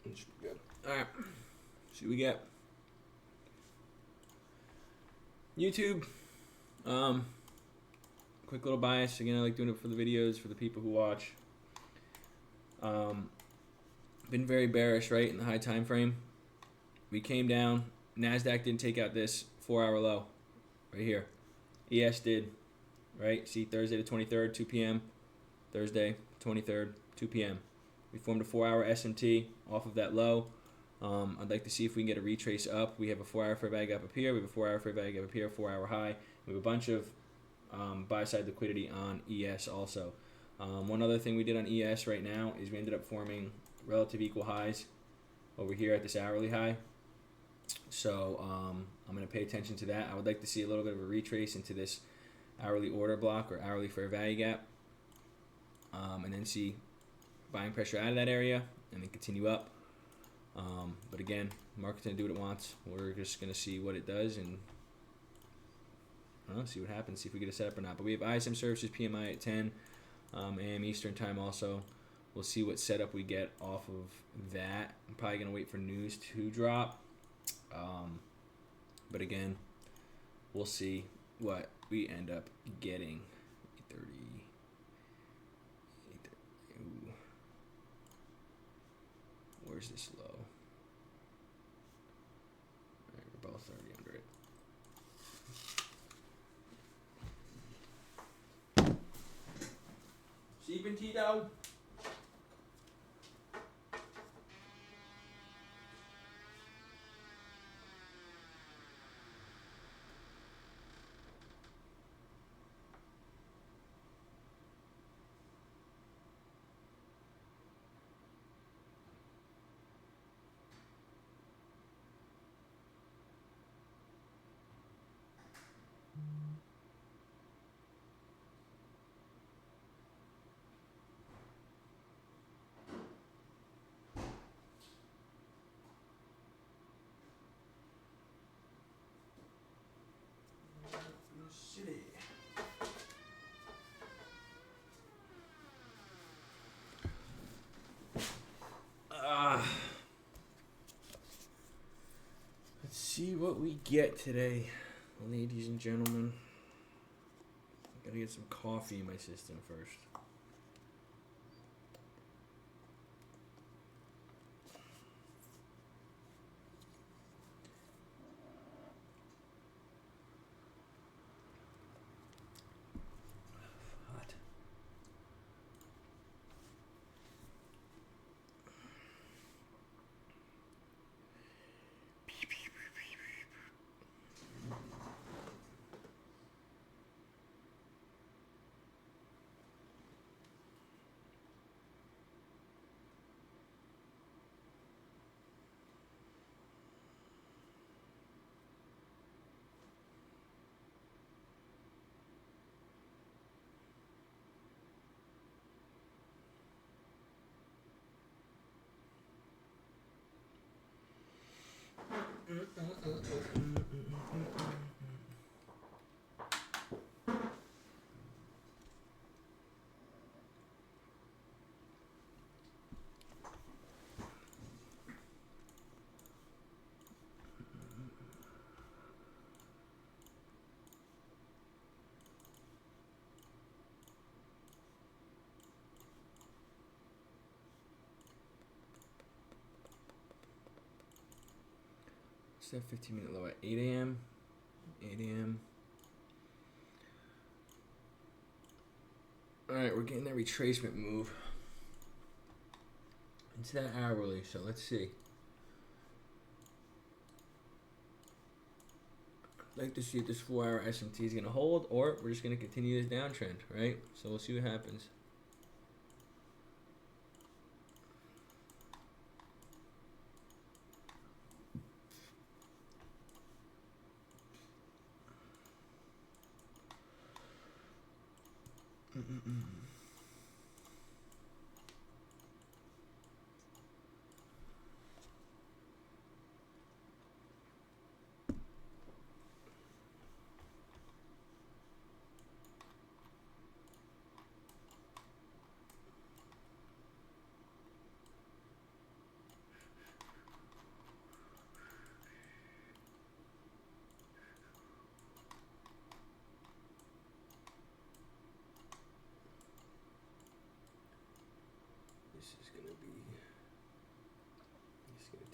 It should be good. All right. See what we get. YouTube. Quick little bias. Again, I like doing it for the videos, for the people who watch. Been very bearish, right, in the high time frame. We came down. NASDAQ didn't take out this 4-hour low right here. ES did, right? See, Thursday the 23rd, 2 p.m. Thursday, 23rd, 2 p.m. We formed a 4-hour SMT off of that low. I'd like to see if we can get a retrace up. We have a 4-hour fair value gap up here. We have a 4-hour fair value gap up here, 4-hour high. We have a bunch of buy-side liquidity on ES also. One other thing we did on ES right now is we ended up forming relative equal highs over here at this hourly high. So I'm going to pay attention to that. I would like to see a little bit of a retrace into this hourly order block or hourly fair value gap. And then see buying pressure out of that area and then continue up. But again, market's going to do what it wants. We're just going to see what it does and see what happens, see if we get a setup or not. But we have ISM services PMI at 10 a.m. Eastern time also. We'll see what setup we get off of that. I'm probably going to wait for news to drop. But again, we'll see what we end up getting. 8:30. Ooh. Where's this low? All right, we're both already under it. Seeping Tito. City. Let's see what we get today, ladies and gentlemen. Gotta get some coffee in my system first. What's that 15-minute low at 8 a.m.? 8 a.m. Alright, we're getting that retracement move into that hourly, so let's see. I'd like to see if this 4-hour SMT is going to hold, or we're just going to continue this downtrend, right? So we'll see what happens.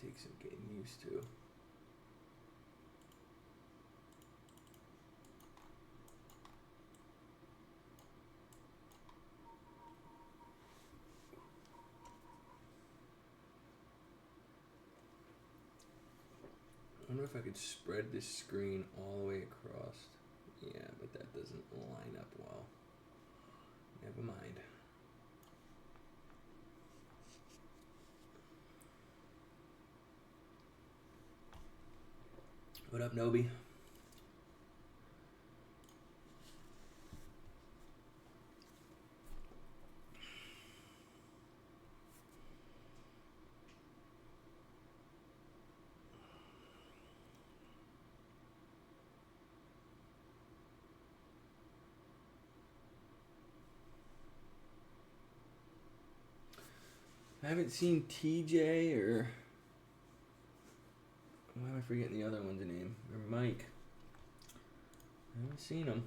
take some getting used to. I wonder if I could spread this screen all the way across. Yeah, but that doesn't line up well. Never mind. What up, Nobi? I haven't seen TJ or why am I forgetting the other one's name? Or Mike. I haven't seen him.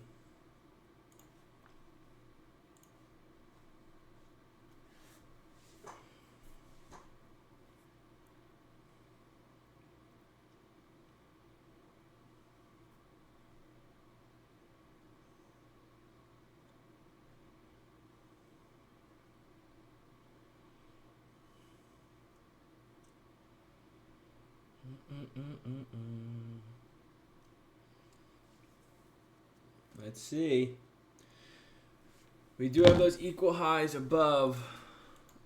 Let's see. We do have those equal highs above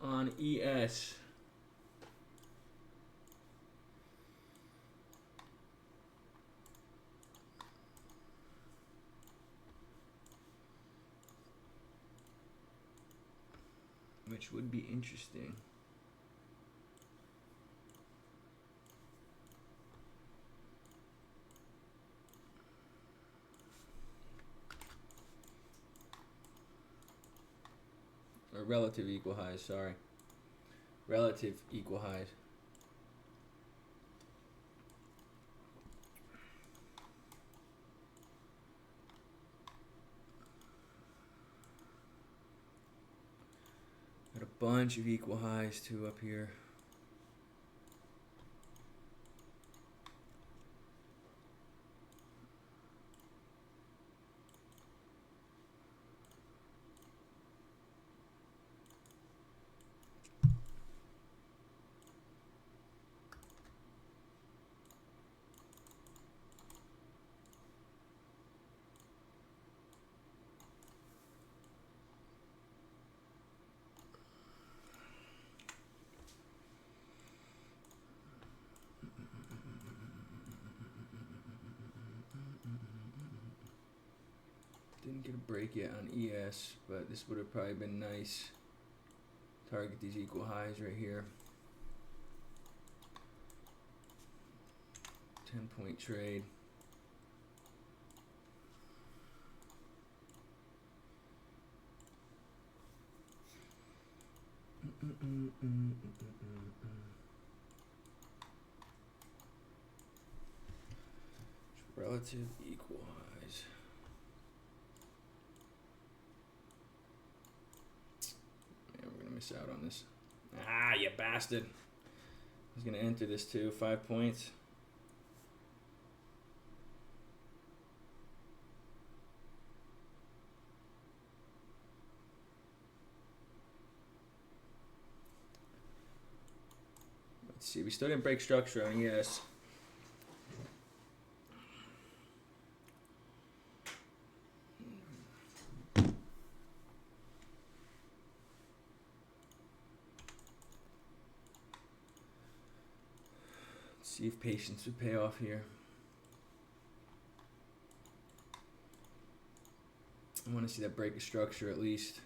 on ES. Which would be interesting. Or relative equal highs, sorry. Relative equal highs. Got a bunch of equal highs too up here. Didn't get a break yet on ES, but this would have probably been nice. Target these equal highs right here. 10-point trade. Relative equal highs. Yeah, we're gonna miss out on this. Ah, you bastard. I was gonna enter this too. 5 points. Let's see. We still didn't break structure on ES. See if patience would pay off here. I want to see that break of structure at least.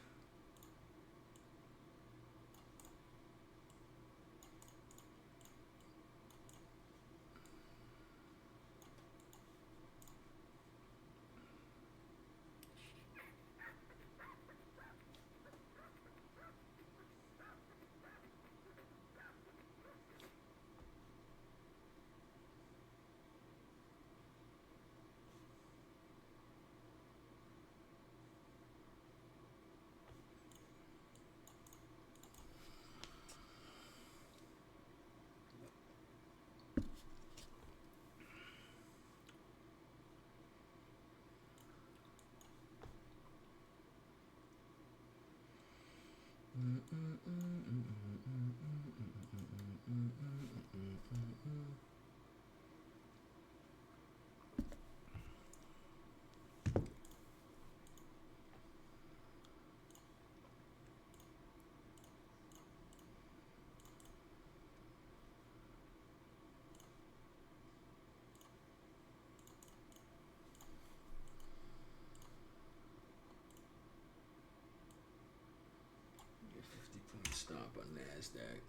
stop on NASDAQ.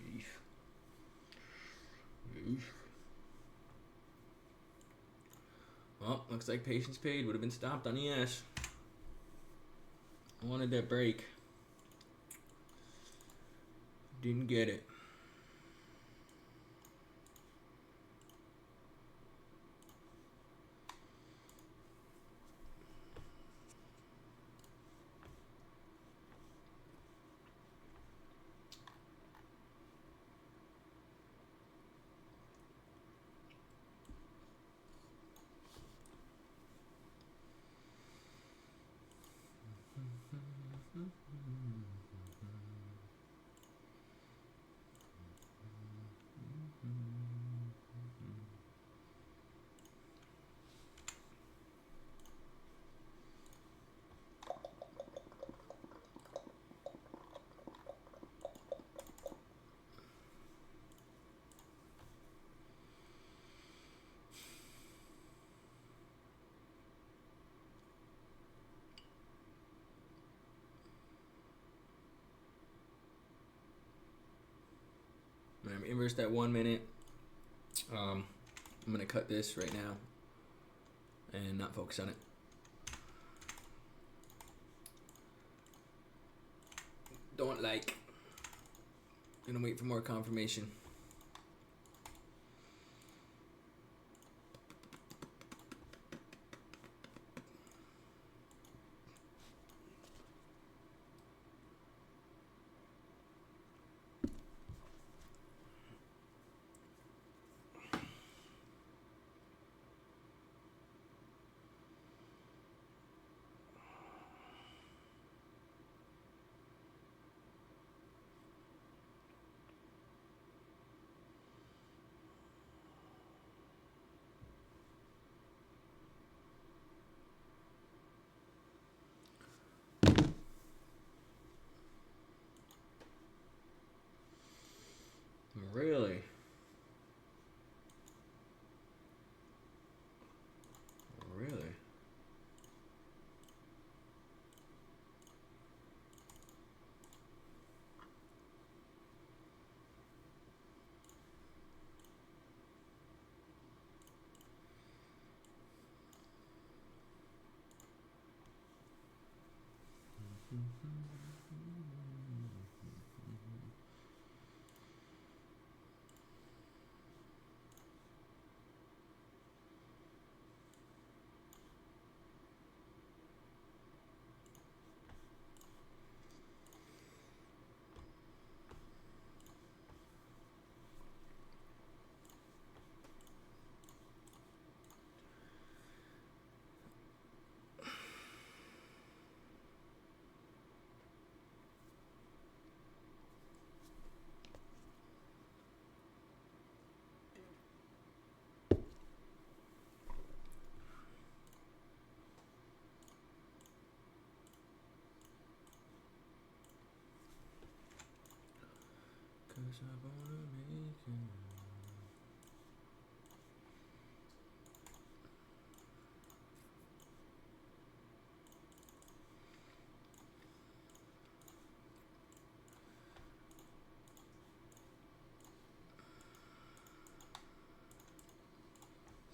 Eesh. Eesh. Well, looks like patience paid. Would have been stopped on ES. I wanted that break. Didn't get it. I'm inverse that 1 minute. I'm gonna cut this right now and not focus on it. Don't like. Gonna wait for more confirmation. Really? Really? Cause I wanna make it.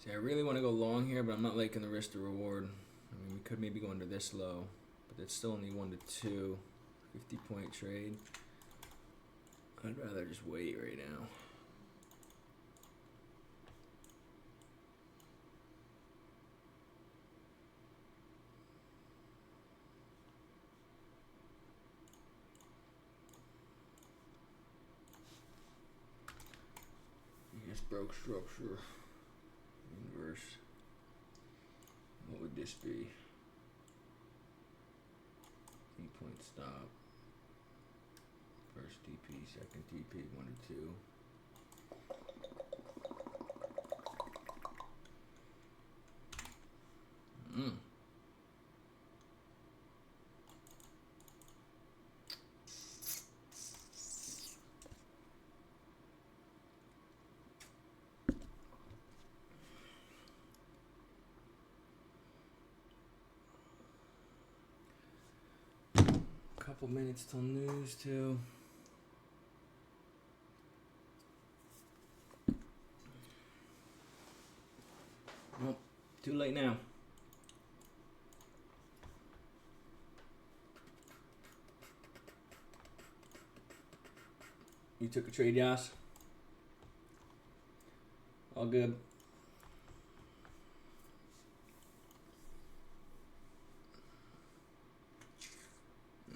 See, I really want to go long here, but I'm not liking the risk to reward. I mean, we could maybe go under this low, but it's still only 1 to 2. 50-point trade. I'd rather just wait right now. You just broke structure. Inverse. What would this be? 8-point stop. First TP, second TP, 1 to 2. couple minutes till news too. Nope, too late now. You took a trade, Yas? All good.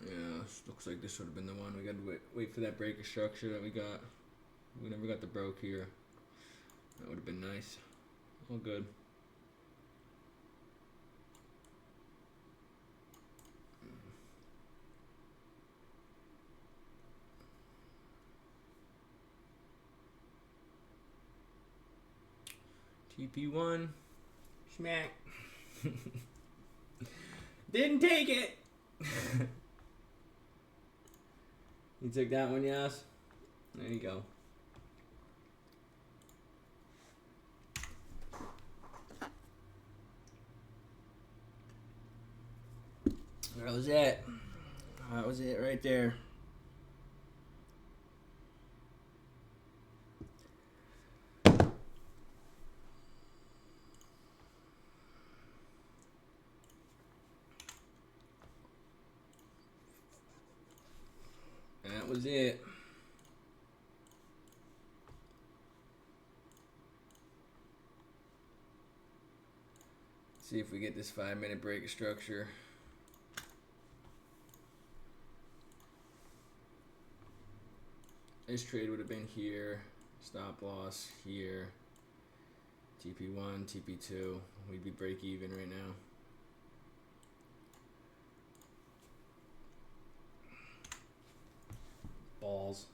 Yeah, looks like this would have been the one. We got to wait for that break of structure that we got. We never got the broke here. That would have been nice. All good. TP1. Smack. Didn't take it. You took that one, yes? There you go. That was it. That was it right there. That was it. See if we get this 5-minute break of structure. This trade would have been here. Stop loss here. TP1, TP2. We'd be break even right now. Balls.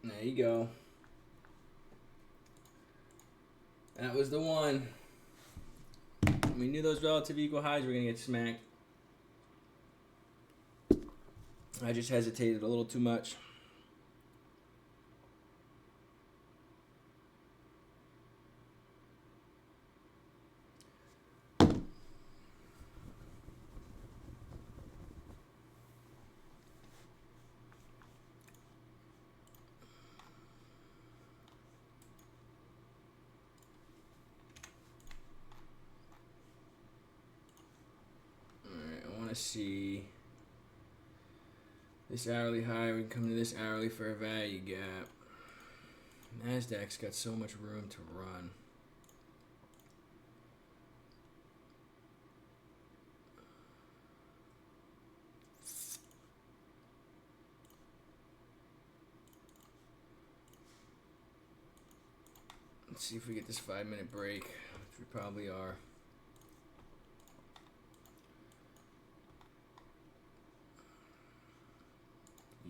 There you go. That was the one. We knew those relative equal highs were going to get smacked. I just hesitated a little too much. See this hourly high, we can come to this hourly for a value gap. Nasdaq's got so much room to run. Let's see if we get this 5-minute break, which we probably are.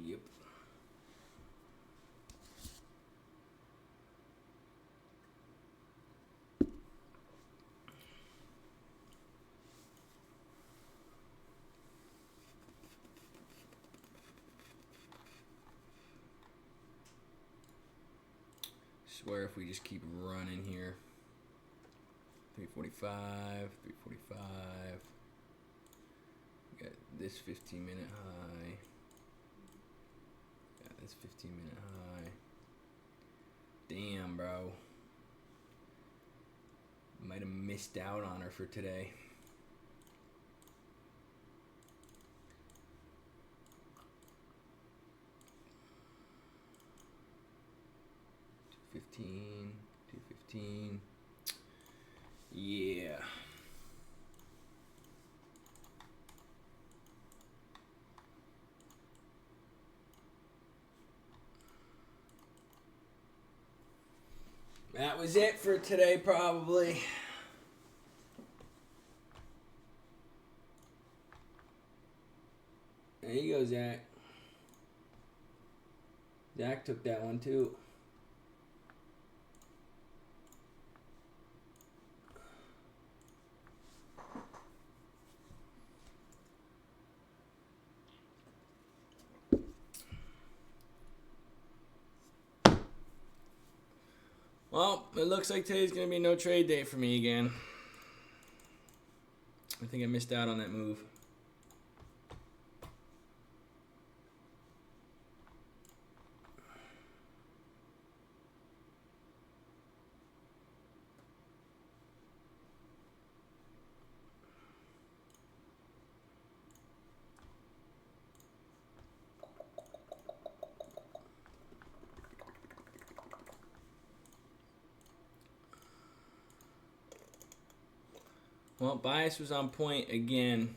Yep. Swear if we just keep running here. 345, 345. Got this 15-minute high. Got this 15-minute high. Damn, bro. Might have missed out on her for today. $215. Yeah. That was it for today, probably. There you go, Zach. Zach took that one too. Well, it looks like today's going to be no trade day for me again. I think I missed out on that move. Well, bias was on point again.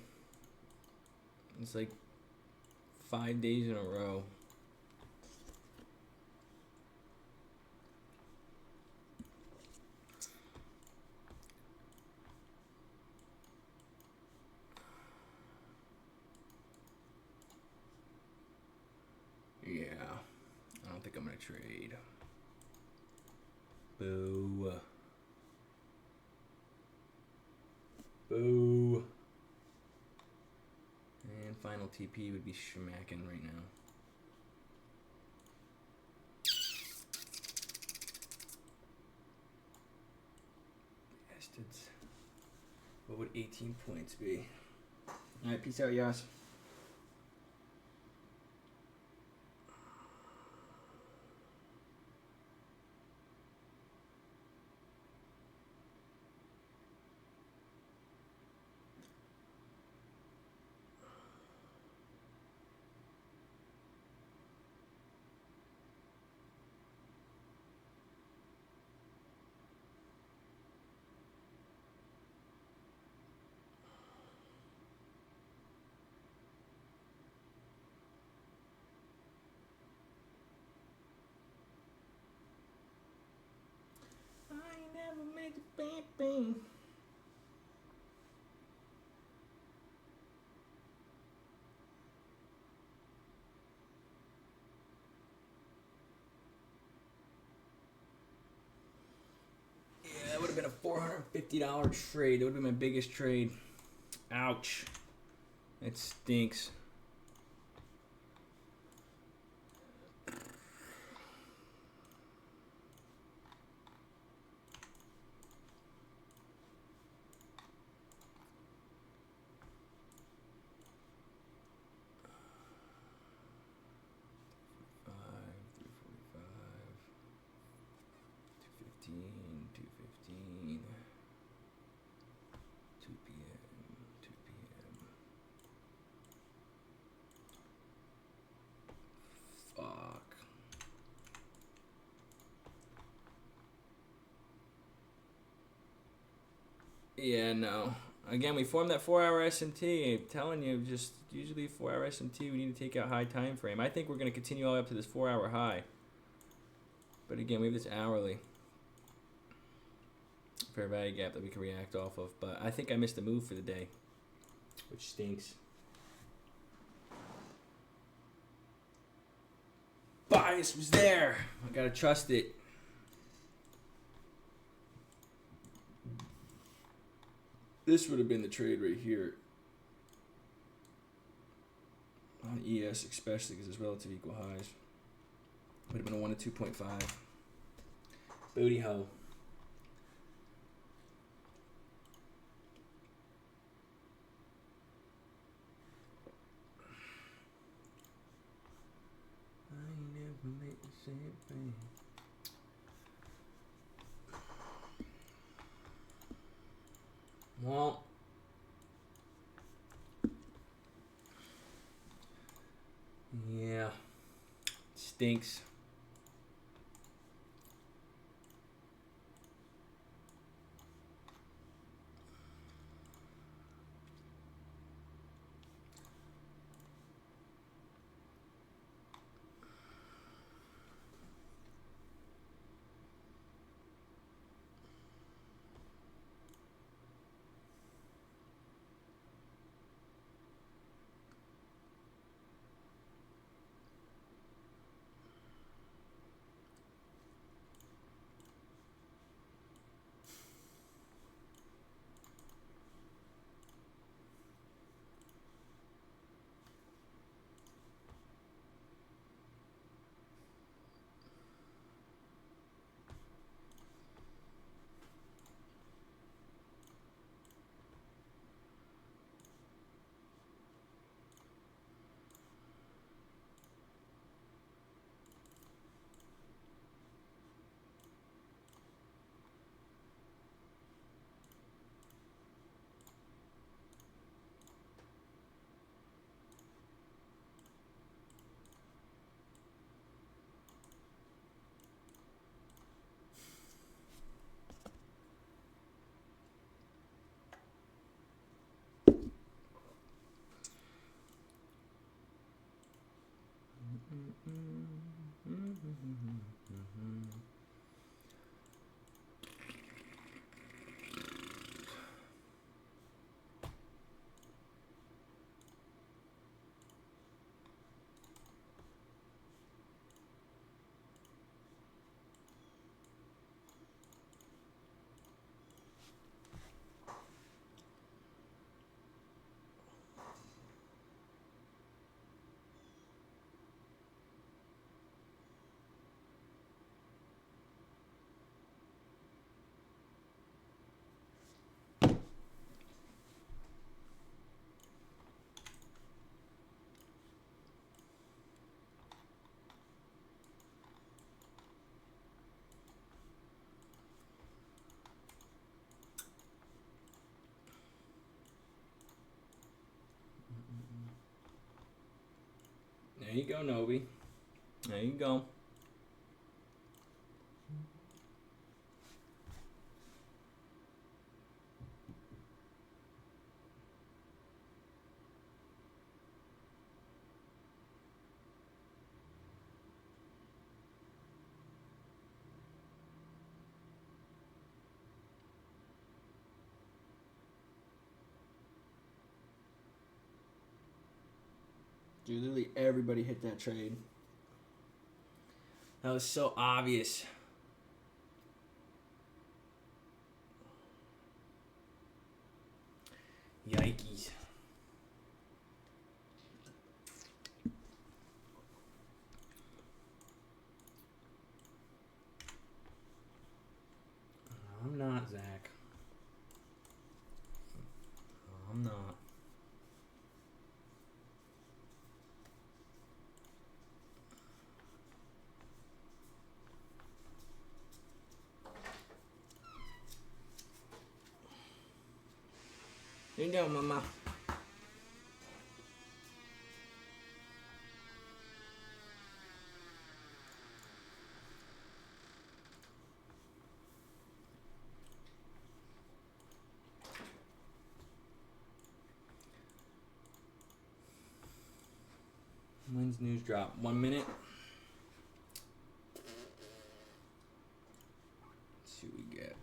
It's like 5 days in a row. Yeah, I don't think I'm gonna trade. Boo. Boo. And final TP would be schmacking right now. Bastards. What would 18 points be? Alright, peace out, Yas. Bang, bang. Yeah, that would have been a $450 trade. That would have been my biggest trade. Ouch. That stinks. Yeah, no. Again, we formed that 4-hour SMT. I'm telling you, just usually 4-hour SMT, we need to take out high time frame. I think we're going to continue all the way up to this 4-hour high. But again, we have this hourly fair value gap that we can react off of. But I think I missed the move for the day, which stinks. Bias was there. I got to trust it. This would have been the trade right here. On ES especially because it's relative equal highs. Would have been a 1 to 2.5. Booty hole. I never make the same thing. Well, yeah, stinks. There you go, Nobi. There you go. Dude, literally everybody hit that trade. That was so obvious. Yikes. I'm not, Zach. I'm not. How you doing, Mama? When's news drop? 1 minute. Let's see what we get.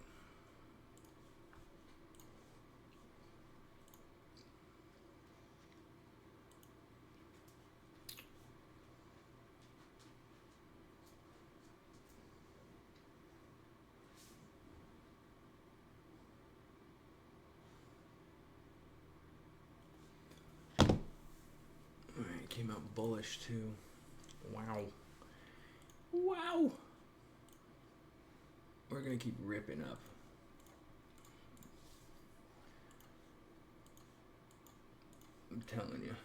Alright, came out bullish too. Wow. Wow. We're gonna keep ripping up. I'm telling you.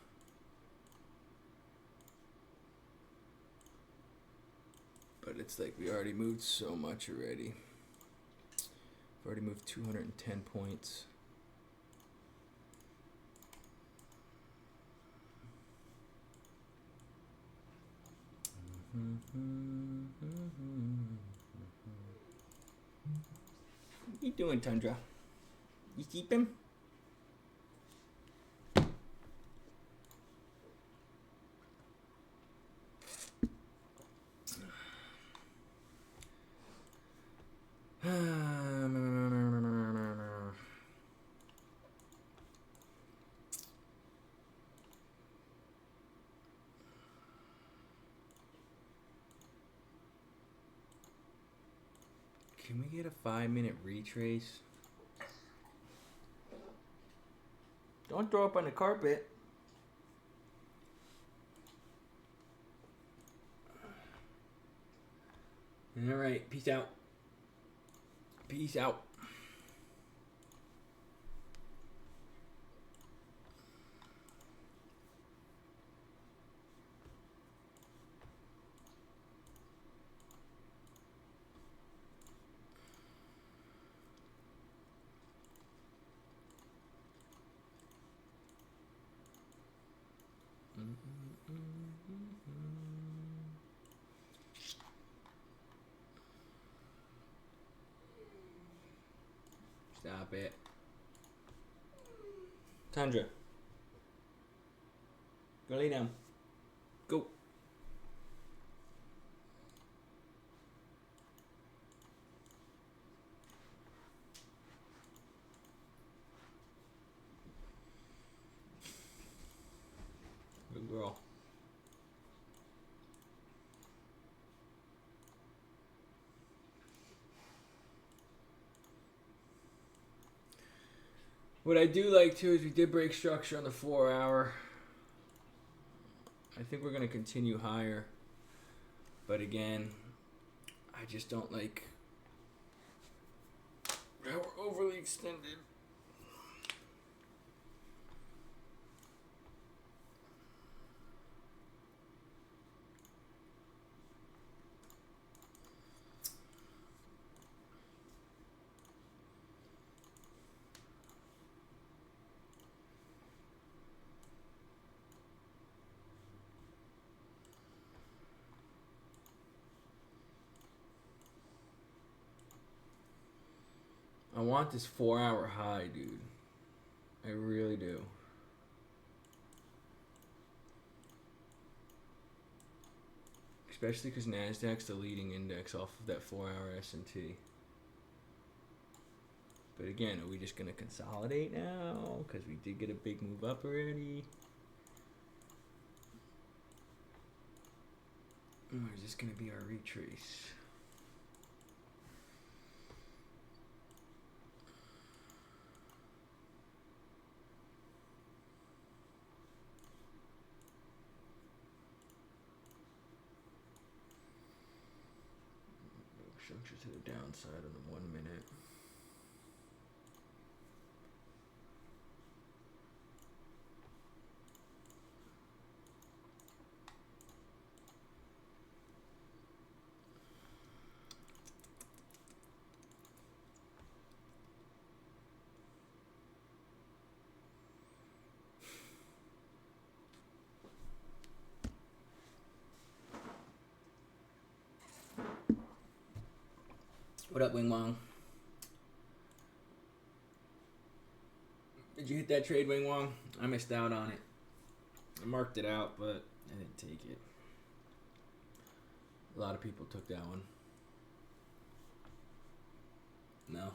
But it's like we already moved so much already. We've already moved 210 points. What you doing, Tundra? You sleeping? Can we get a 5-minute retrace? Don't throw up on the carpet. All right, peace out. Peace out. Stop it. Tundra. Go lay down. Go. What I do like too is we did break structure on the 4 hour. I think we're going to continue higher. But again, I just don't like how we're overly extended. I want this 4 hour high, dude. I really do. Especially because NASDAQ's the leading index off of that 4 hour S&T. But again, are we just going to consolidate now? Because we did get a big move up already. Or is this going to be our retrace? Structure to the downside on the 1 minute. What up, Wing Wong? Did you hit that trade, Wing Wong? I missed out on it. I marked it out, but I didn't take it. A lot of people took that one. No.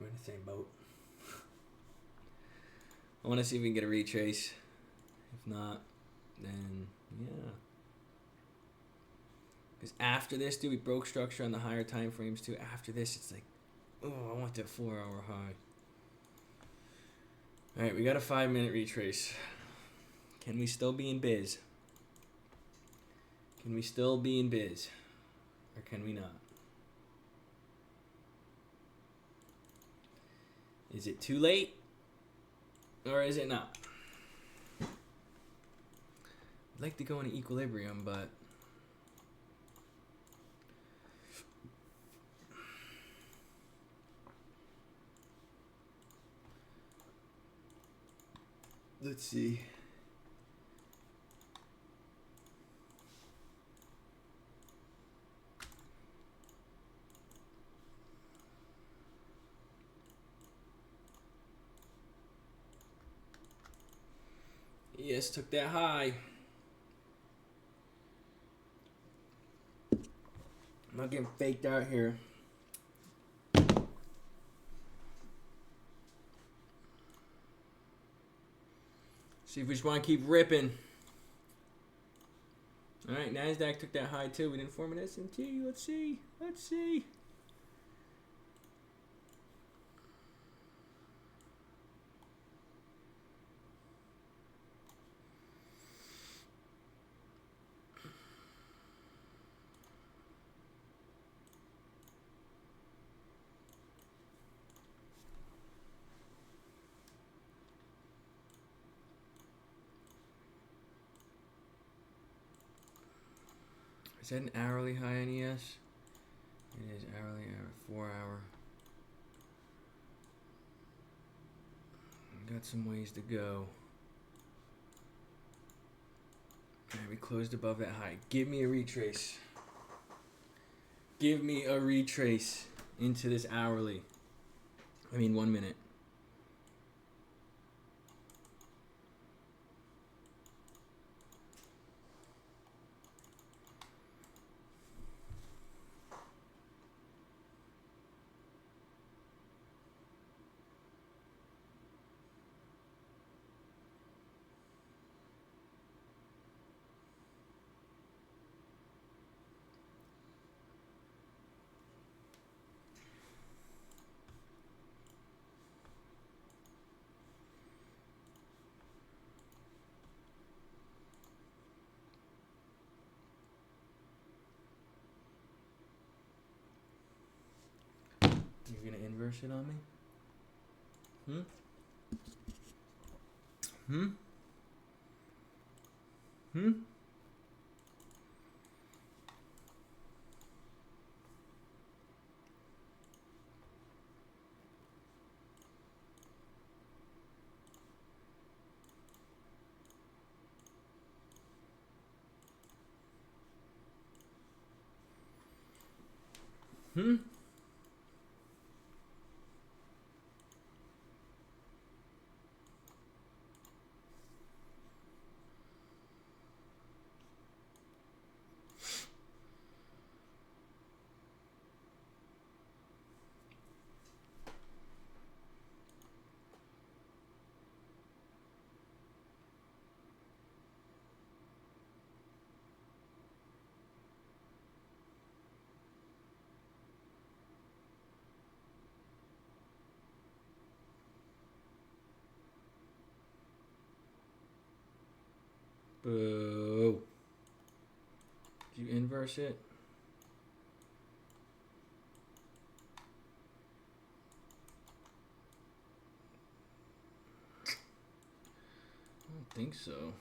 We're in the same boat. I want to see if we can get a retrace. If not, then yeah. Because after this, dude, we broke structure on the higher time frames too. After this, it's like, oh, I want that 4 hour high. All right, we got a 5 minute retrace. Can we still be in biz? Can we still be in biz? Or can we not? Is it too late? Or is it not? I'd like to go into equilibrium, but let's see. Yes, took that high. I'm not getting faked out here. See if we just want to keep ripping. All right, NASDAQ took that high too. We didn't form an S&T. Let's see. Let's see. Is that an hourly high NES? It is hourly, 4 hour. Got some ways to go. Alright, we closed above that high. Give me a retrace. Give me a retrace into this hourly. 1 minute. inverse it on me? Hmm? Hmm? Boo. Did you inverse it? I don't think so.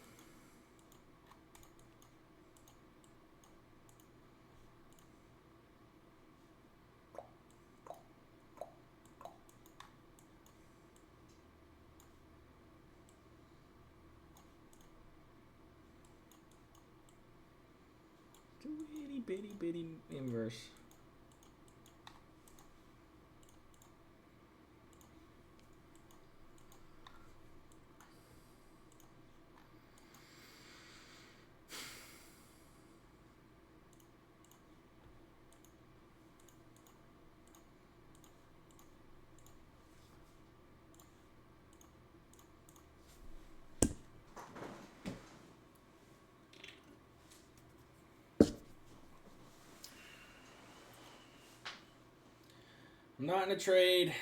It's a itty bitty inverse. I'm not in a trade.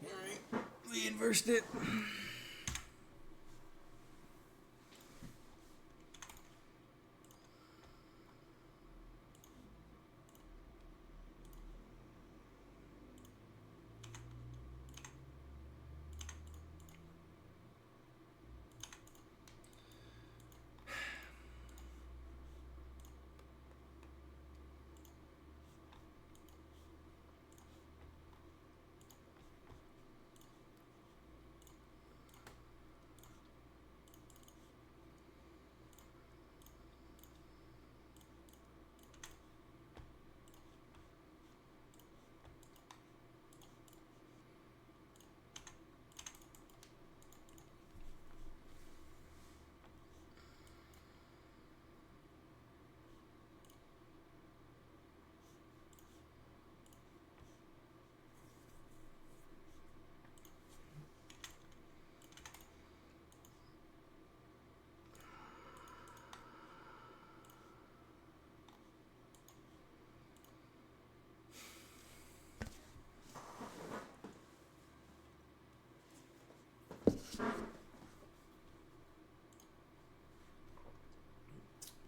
Alright, we inversed it.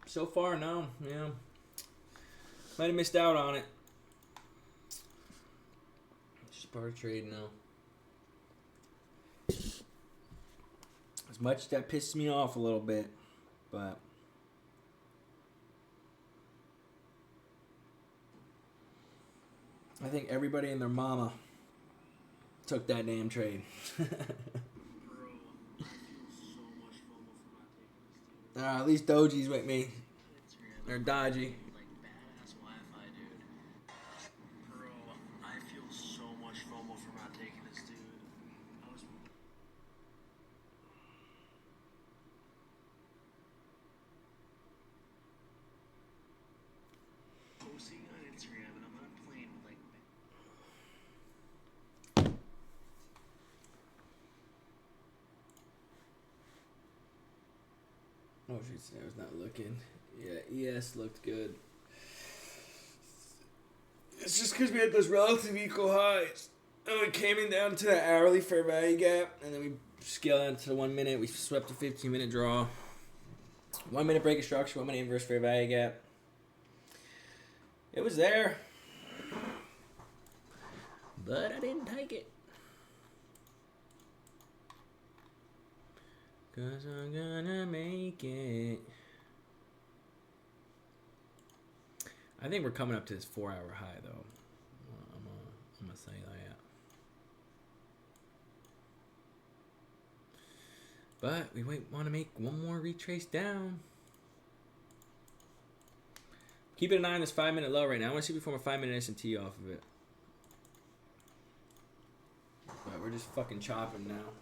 So far, no. Yeah. Might have missed out on it. It's just part of trade now. As much as that pisses me off a little bit, but I think everybody and their mama took that damn trade. At least Doji's with me. They're dodgy. Oh, shit, I was not looking. Yeah, ES looked good. It's just because we had those relative equal highs. And we came in down to the hourly fair value gap, and then we scaled down to the 1 minute. We swept a 15-minute draw. 1 minute break of structure, 1 minute inverse fair value gap. It was there. But I didn't take it. Cause I'm gonna make it. I think we're coming up to this 4-hour high, though. I'm gonna say that. But we want to make one more retrace down. Keeping an eye on this 5-minute low right now. I want to see if we form a 5-minute S&T off of it. But we're just fucking chopping now.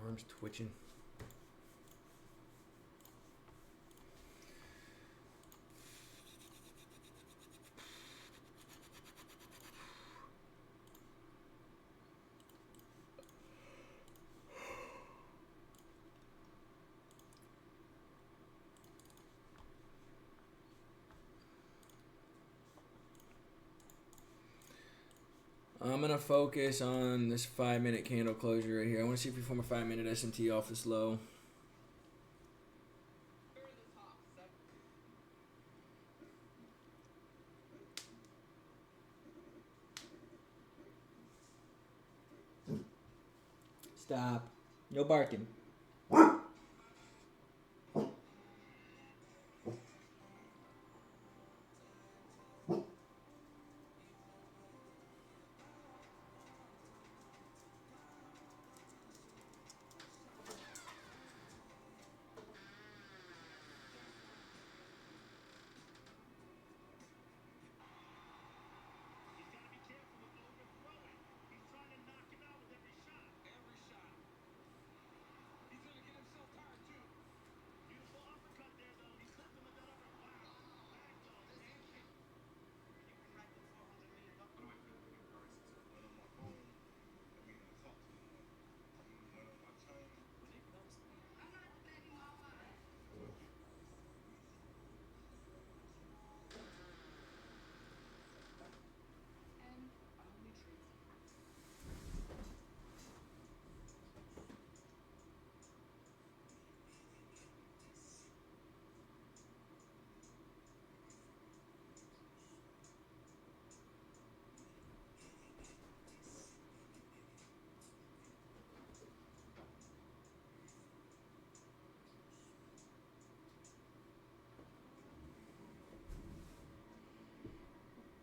Arms twitching. I'm going to focus on this 5-minute candle closure right here. I want to see if we form a 5-minute S&T off this low. Stop. No barking.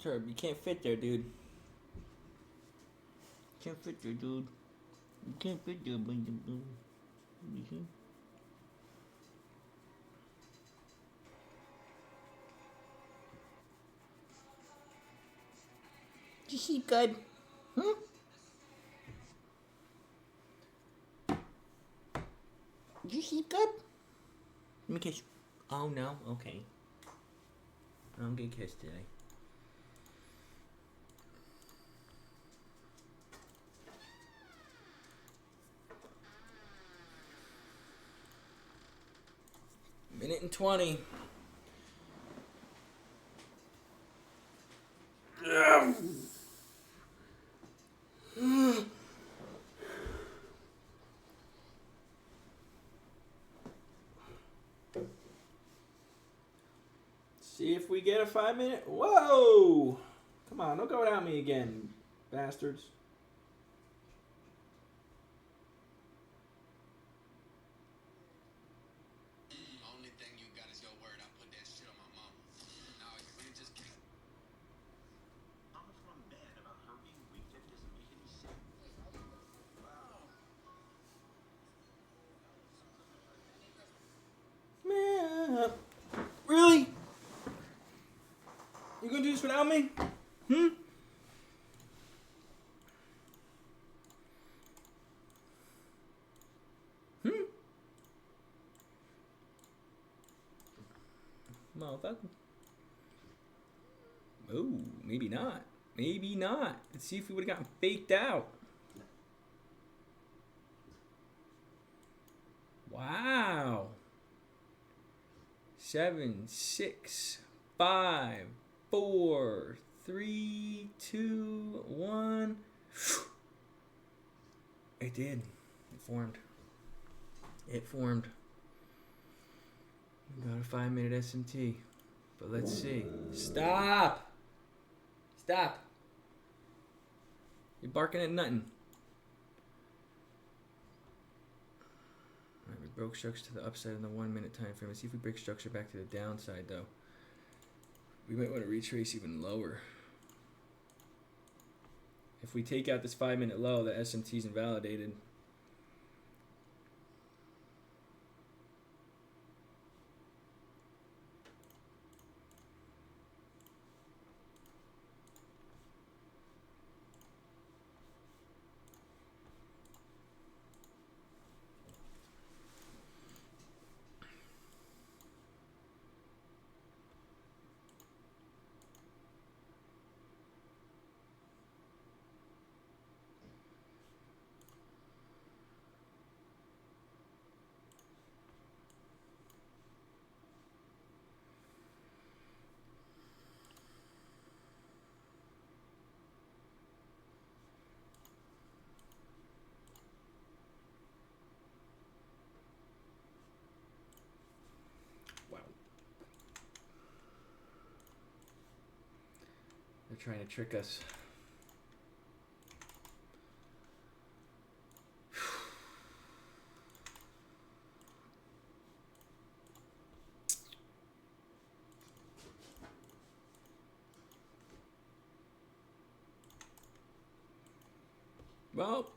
Turb, you can't fit there, dude. Can't fit there, dude. You can't fit there, dude. You see? Did you see good? Hmm? Did you sleep good? Let me kiss you. Oh, no? Okay. I'm getting kissed today. Minute and 20. See if we get a 5-minute. Whoa! Come on, don't go without me again, bastards. Only thing you got is your word. I put that shit on my mama. No, you really just can't. I'm from bad about her being weak. That doesn't make any sense. Man, really? You gonna do this without me? Hmm? Motherfucker. Oh, maybe not. Maybe not. Let's see if we would have gotten faked out. Wow. 7, 6, 5, 4, 3, 2, 1. It did. It formed. It formed. We got a 5-minute SMT. But let's see. Stop! Stop! You're barking at nothing. Alright, we broke structure to the upside in the 1-minute time frame. Let's see if we break structure back to the downside, though. We might want to retrace even lower. If we take out this 5-minute low, the SMT is invalidated. They're trying to trick us. Well,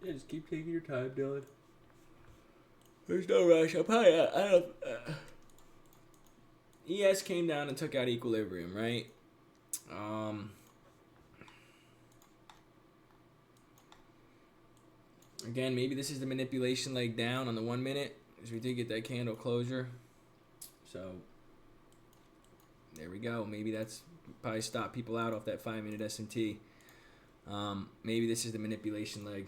yeah, just keep taking your time, Dylan. There's no rush. I'll probably, I don't. ES came down and took out equilibrium, right? Again, maybe this is the manipulation leg down on the 1 minute, because we did get that candle closure. So there we go. Maybe that's probably stopped people out off that 5-minute SMT. Maybe this is the manipulation leg.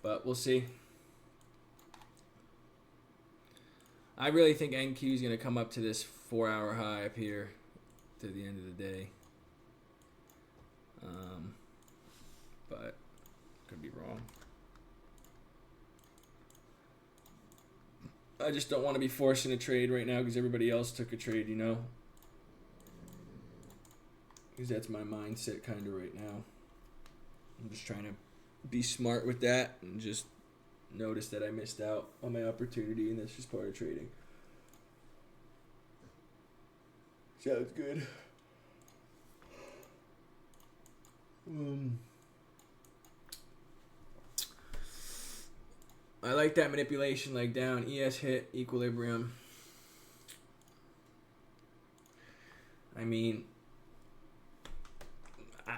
But we'll see. I really think NQ is going to come up to this 4-hour high up here to the end of the day. But could be wrong. I just don't want to be forcing a trade right now because everybody else took a trade, you know? Because that's my mindset kind of right now. I'm just trying to be smart with that and just notice that I missed out on my opportunity, and that's just part of trading. Sounds good. I like that manipulation leg down. ES hit equilibrium. I mean, oh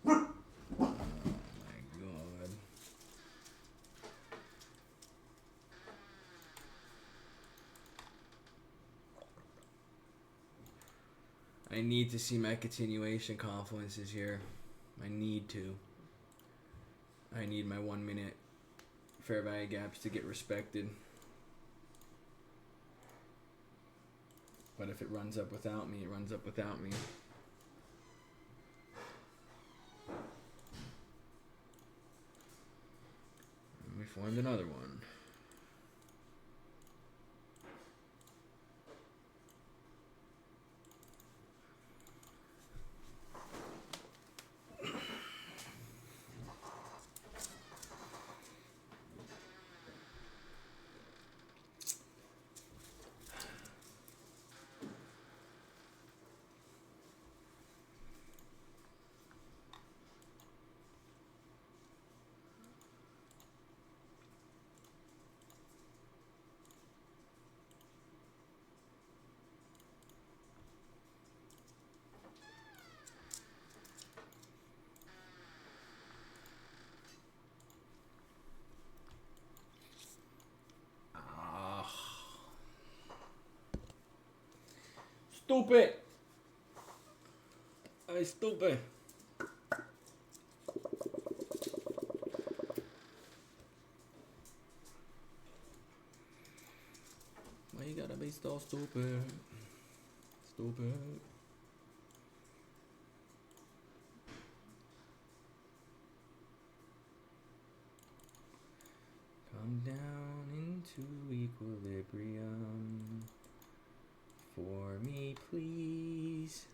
my god. I need to see my continuation confluences here. I need to. I need my 1 minute fair value gaps to get respected. But if it runs up without me, it runs up without me. And we formed another one. Stupid. I stupid. Why you gotta be so stupid? Stupid. Come down into equilibrium for me, please.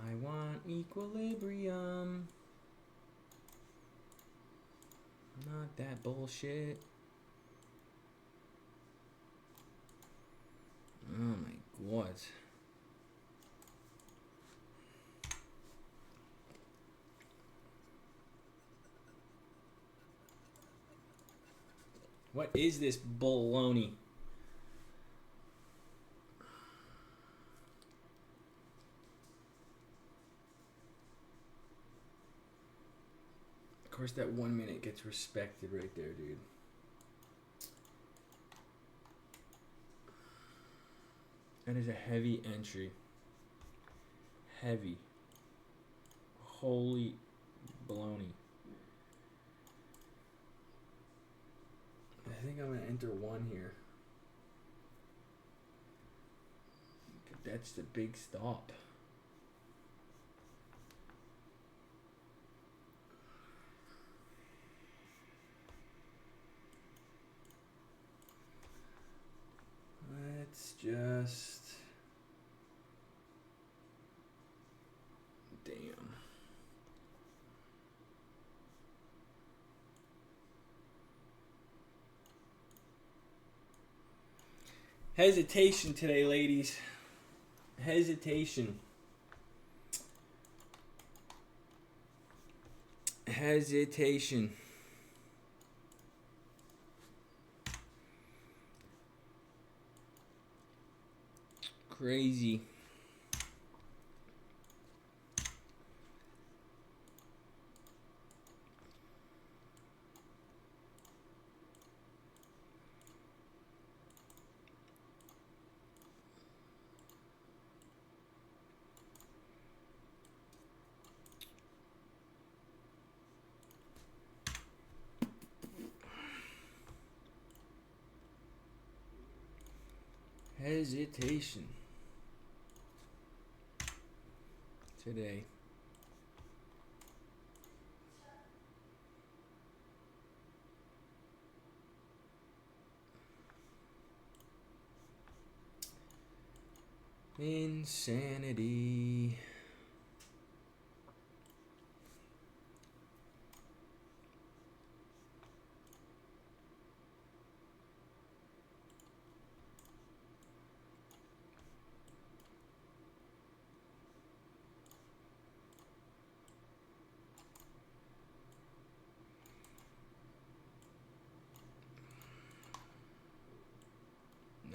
I want equilibrium. Not that bullshit. Oh my god. What is this baloney? Of course, that 1 minute gets respected right there, dude. That is a heavy entry. Heavy. Holy baloney. I think I'm going to enter one here. That's the big stop. Let's just... Damn. Hesitation today, ladies. Hesitation. Hesitation. Crazy. hesitation today. Insanity.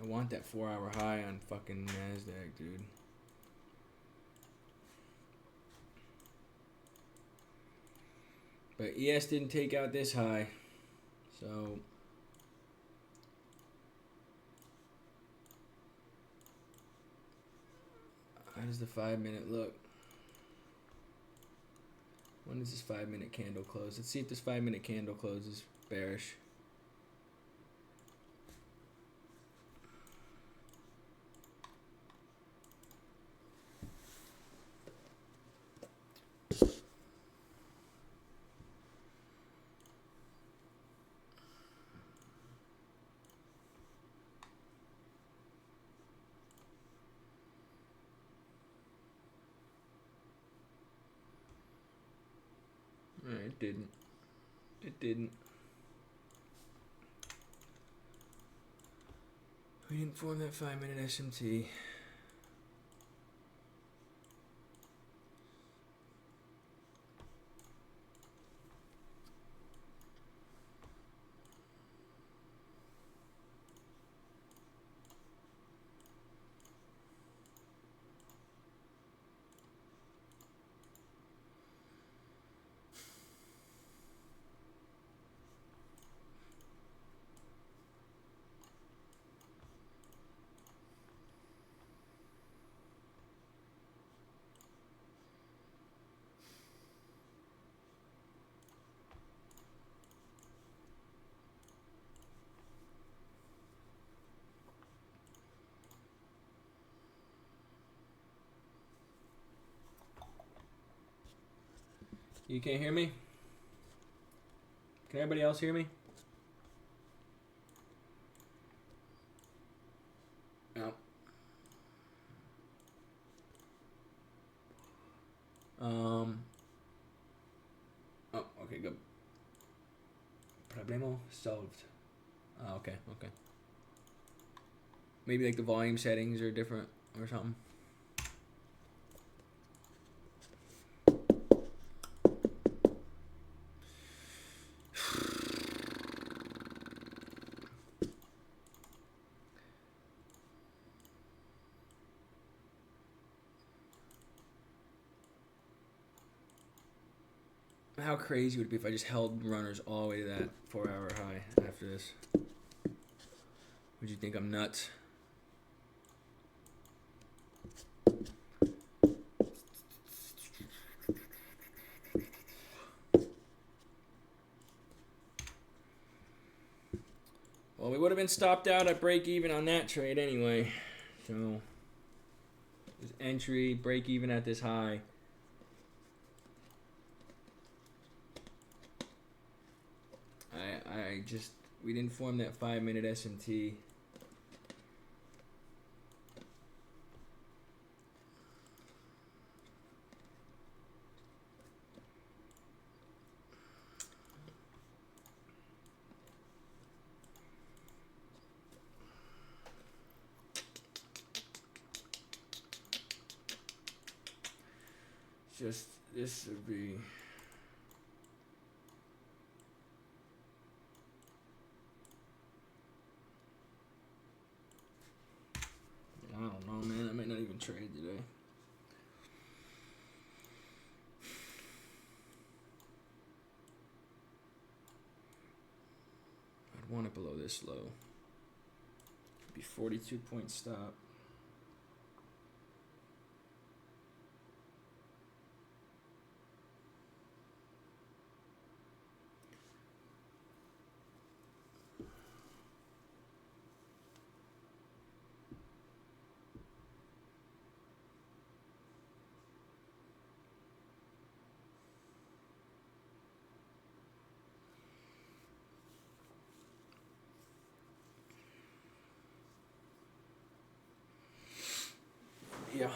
I want that 4-hour high on fucking NASDAQ, dude. But ES didn't take out this high. So how does the 5-minute look? When does this 5-minute candle close? Let's see if this 5-minute candle closes bearish. It didn't. It didn't. We didn't form that 5-minute SMT. You can't hear me? Can everybody else hear me? No. Oh, okay, good. Problemo solved. Oh, okay. Maybe like the volume settings are different or something. How crazy would it be if I just held runners all the way to that 4-hour high after this? Would you think I'm nuts? Well, we would have been stopped out at break even on that trade anyway. So, this entry, break even at this high. We didn't form that 5-minute SMT. Just, this would be... I don't know, man. I might not even trade today. I'd want it below this low. It'd be 42-point stop.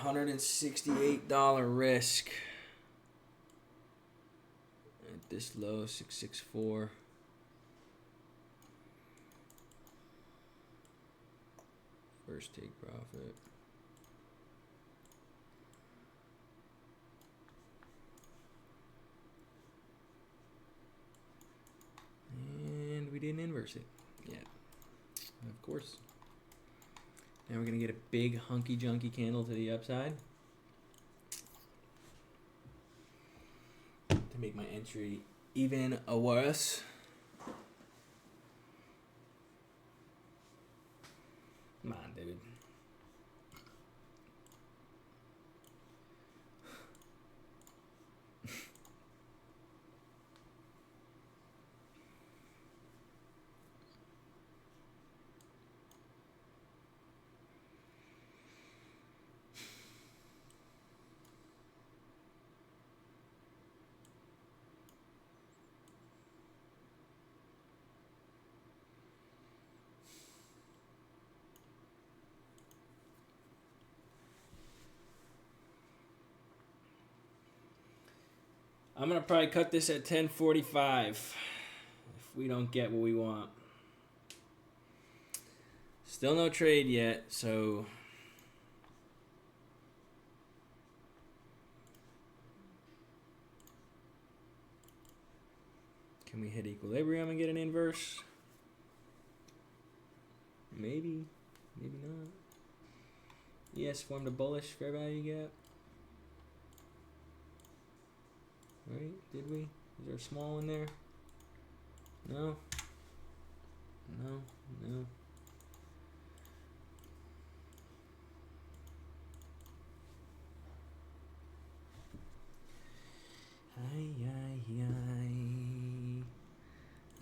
$168 risk. At this low, 664. First take profit. And we didn't inverse it yet. Of course. Now we're going to get a big hunky junky candle to the upside to make my entry even worse. Come on, David. I'm going to probably cut this at 10:45 if we don't get what we want. Still no trade yet, so can we hit equilibrium and get an inverse? Maybe, maybe not. Yes, formed a bullish fair value gap. Right? Did we? Is there a small in there? No. No. No. Ay, ay, ay.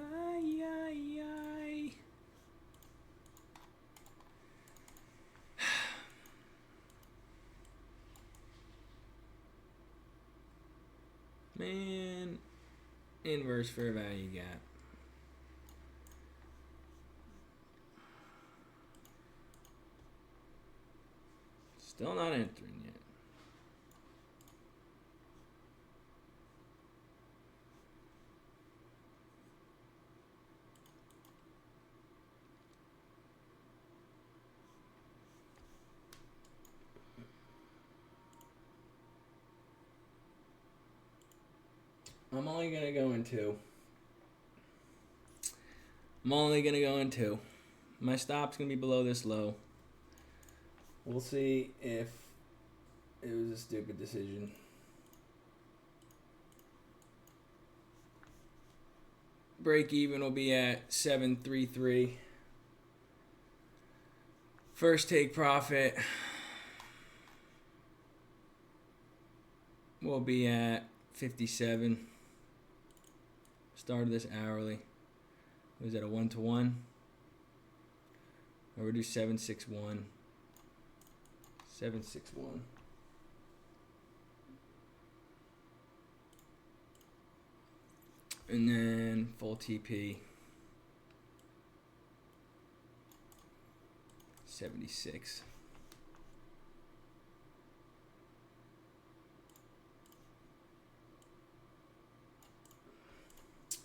Ay, ay, ay. Man, inverse fair value gap. Still not entering yet. I'm only going to go in two. My stop's going to be below this low. We'll see if it was a stupid decision. Break even will be at 733. First take profit will be at 57. Started this hourly. Was that a 1-to-1? Or we do 761. 761. And then full TP. 76.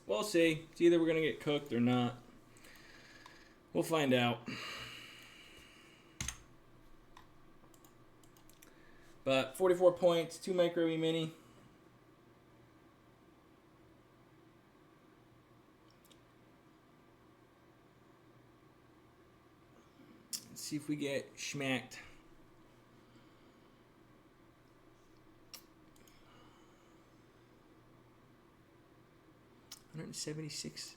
We'll see. It's either we're going to get cooked or not. We'll find out. But 44 points, 2 micro E-mini. Let's see if we get schmacked. $176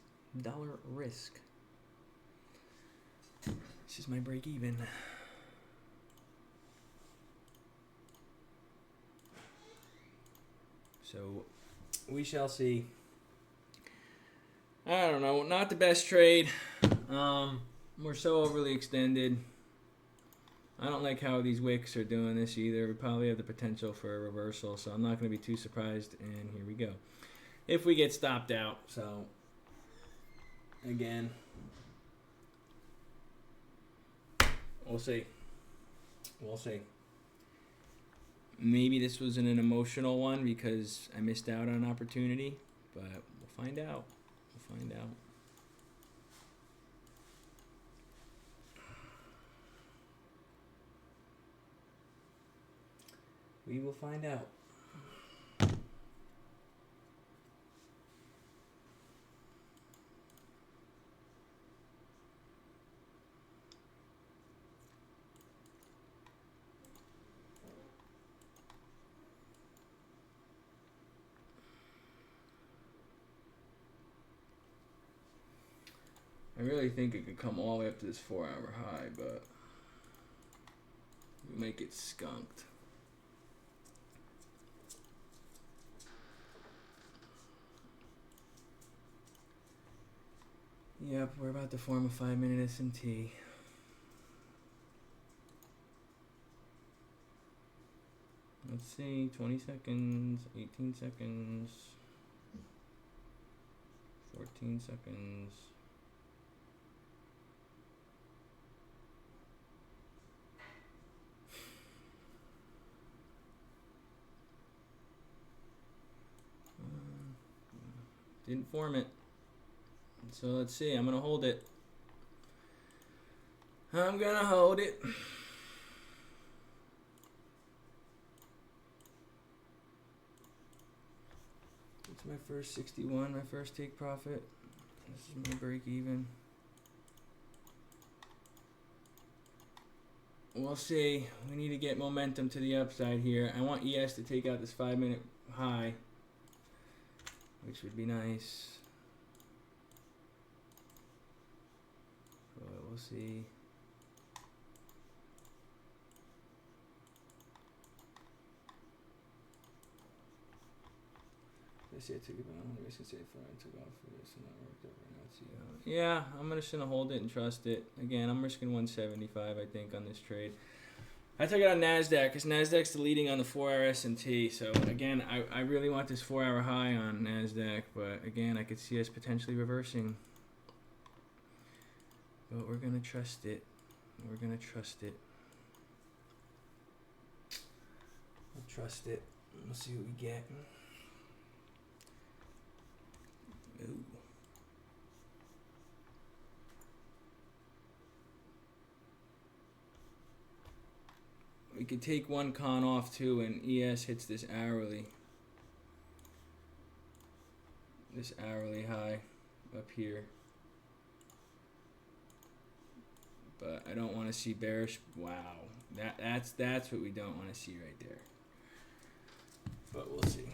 risk. This is my break even. So we shall see. I don't know. Not the best trade. We're so overly extended. I don't like how these wicks are doing this either. We probably have the potential for a reversal, so I'm not going to be too surprised. And here we go. If we get stopped out. So, again, we'll see. We'll see. Maybe this was an emotional one because I missed out on an opportunity, but we'll find out. We'll find out. We will find out. I really think it could come all the way up to this 4-hour high, but we might get skunked. Yep, we're about to form a 5-minute S&T. Let's see, 20 seconds, 18 seconds, 14 seconds. Didn't form it. So let's see, I'm going to hold it. I'm going to hold it. It's my first 61, my first take profit. This is my break even. We'll see. We need to get momentum to the upside here. I want ES to take out this 5-minute high, which would be nice. But we'll see. I took it, but I'm going to say for I took off for this and that worked over. Now let's see. Yeah, I'm just going to hold it and trust it. Again, I'm risking 175, I think, on this trade. I took it on NASDAQ because NASDAQ's the leading on the 4-hour S&T. So, again, I really want this 4-hour high on NASDAQ. But, again, I could see us potentially reversing. But we're going to trust it. We're going to trust it. We'll trust it. We'll see what we get. Ooh. We could take one con off too, and ES hits this hourly high up here. But I don't want to see bearish. Wow, that's what we don't want to see right there. But we'll see.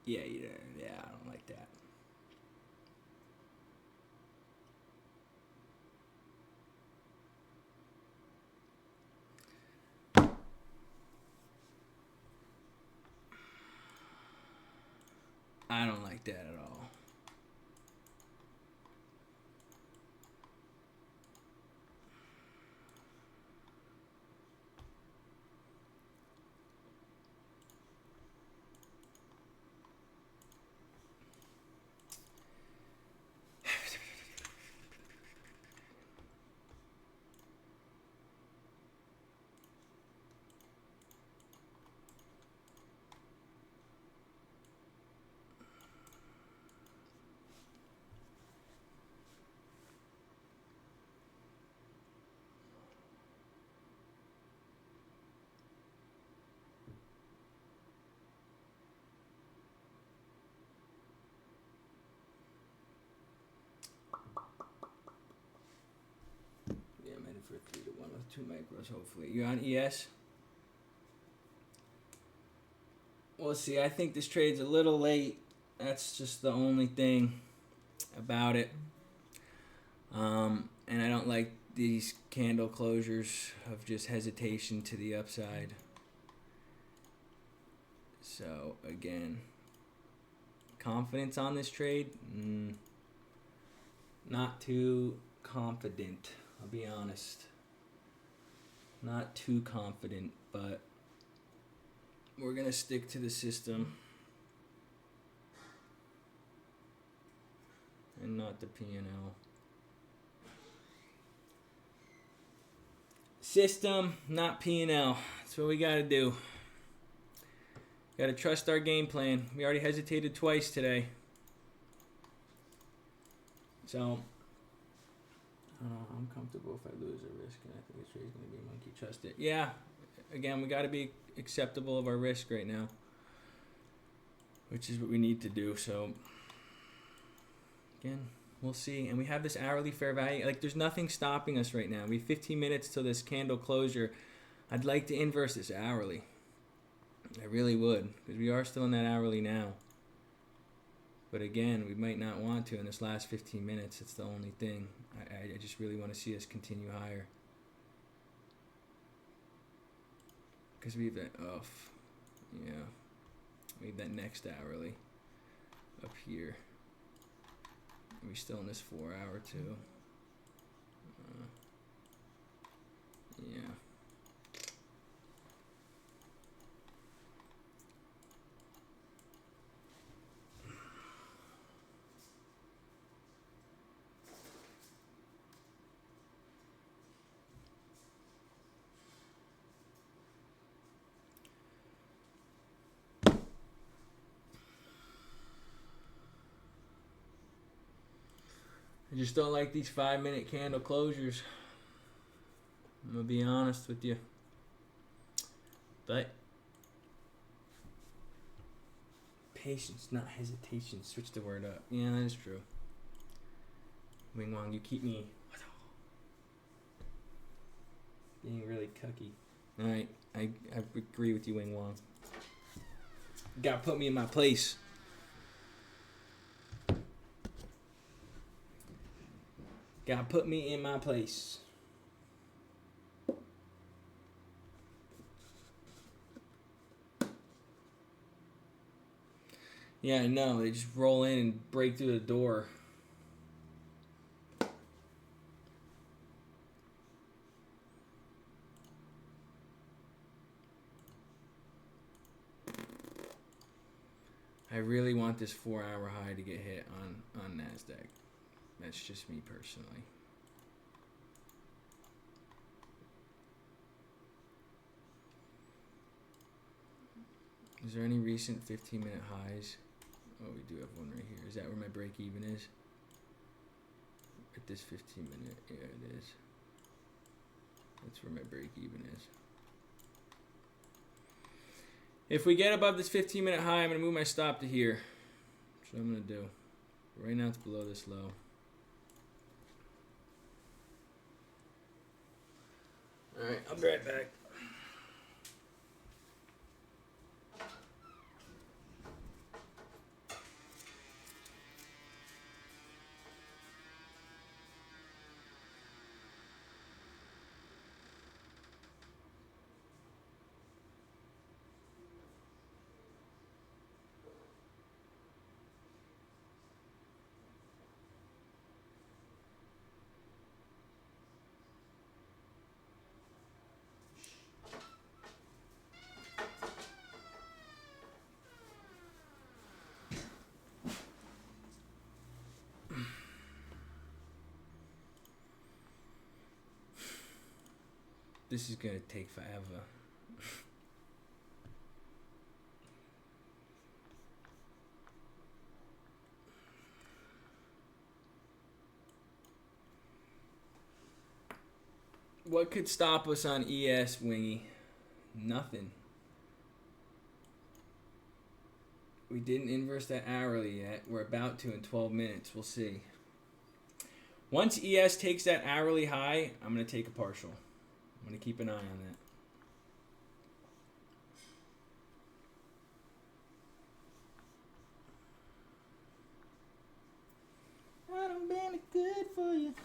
Yeah, I don't like that. I don't like that at all. For 3-1 with 2 micros, hopefully. You on ES? Well, see, I think this trade's a little late. That's just the only thing about it. And I don't like these candle closures of just hesitation to the upside. So, again, confidence on this trade? Not too confident. I'll be honest. Not too confident, but we're going to stick to the system. and not the P&L. System, not P&L. That's what we got to do. Got to trust our game plan. We already hesitated twice today. So, I'm comfortable if I lose a risk, and I think this rate's going to be a monkey. Trust it. Yeah. Again, we got to be acceptable of our risk right now, which is what we need to do. So, again, we'll see. And we have this hourly fair value. Like, there's nothing stopping us right now. We have 15 minutes till this candle closure. I'd like to inverse this hourly. I really would, because we are still in that hourly now. But again, we might not want to in this last 15 minutes. It's the only thing. I just really want to see us continue higher. Because we have that off. Yeah. We have that next hourly up here. We're still in this 4 hour too. Yeah. I just don't like these 5-minute candle closures. I'm going to be honest with you. But patience, not hesitation. Switch the word up. Yeah, that is true. Wing Wong, you keep me being really cucky. Alright, I agree with you, Wing Wong. You gotta put me in my place. Gotta put me in my place. Yeah, I know. They just roll in and break through the door. I really want this 4 hour high to get hit on NASDAQ. That's just me personally. Is there any recent 15-minute highs? Oh, we do have one right here. Is that where my break even is? At this 15-minute, yeah, it is. That's where my break even is. If we get above this 15-minute high, I'm going to move my stop to here. That's what I'm going to do. Right now it's below this low. Alright, I'll be right back. This is going to take forever. What could stop us on ES, Wingy? Nothing. We didn't inverse that hourly yet. We're about to in 12 minutes. We'll see. Once ES takes that hourly high, I'm going to take a partial. I'm going to keep an eye on that. I done been good for you.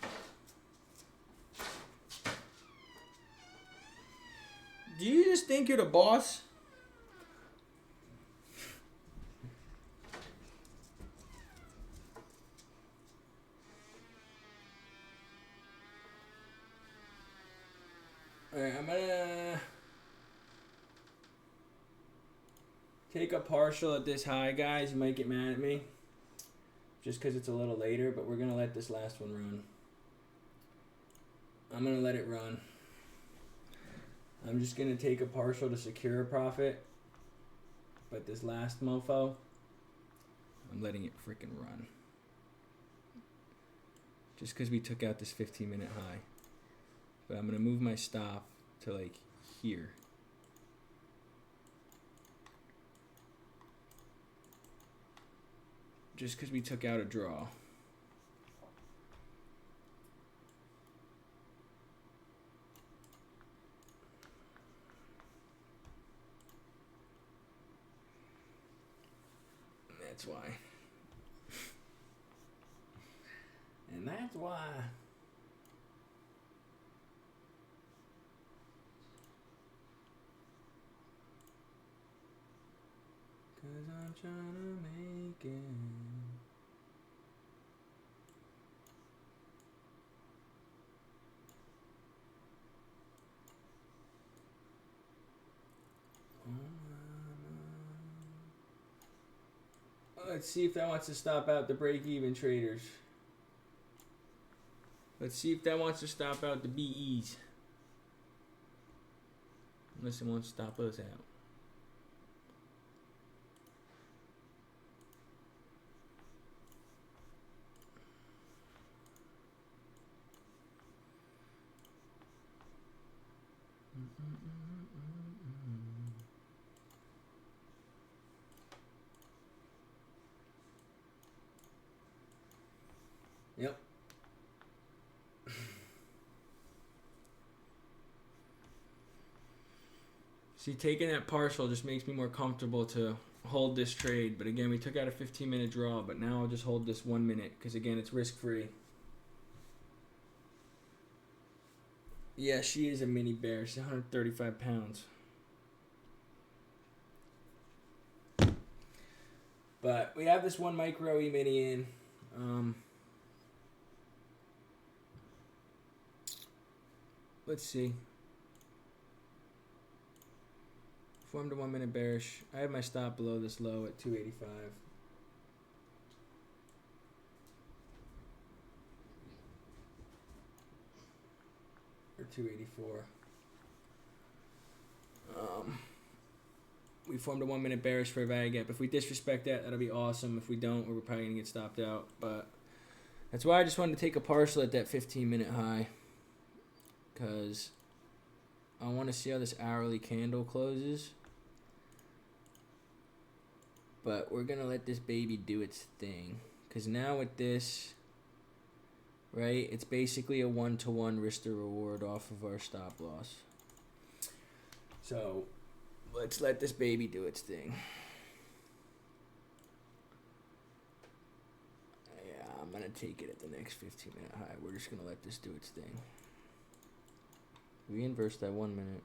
Do you just think you're the boss? Alright, I'm gonna take a partial at this high, guys. You might get mad at me. just because it's a little later, but we're going to let this last one run. I'm going to let it run. I'm just going to take a partial to secure a profit. But this last mofo, I'm letting it freaking run. Just because we took out this 15-minute high. But I'm going to move my stop to like here. Just because we took out a draw. That's why. And that's why. Cause I'm trying to make it. Let's see if that wants to stop out the break-even traders. Let's see if that wants to stop out the BEs. Unless it wants to stop us out. Yep. See, taking that partial just makes me more comfortable to hold this trade. But again, we took out a 15-minute draw, but now I'll just hold this 1 minute because, again, it's risk-free. Yeah, she is a mini bear. She's 135 pounds. But we have this one micro E-mini in. Let's see. Formed a 1 minute bearish. I have my stop below this low at 285. Or 284. We formed a 1 minute bearish for a value gap. If we disrespect that, that'll be awesome. If we don't, we're probably going to get stopped out. But that's why I just wanted to take a partial at that 15-minute high. Because I want to see how this hourly candle closes. But we're going to let this baby do its thing. Because now with this, right, it's basically a 1-to-1 risk to reward off of our stop loss. So let's let this baby do its thing. Yeah, I'm going to take it at the next 15-minute high. We're just going to let this do its thing. We inverse that 1 minute.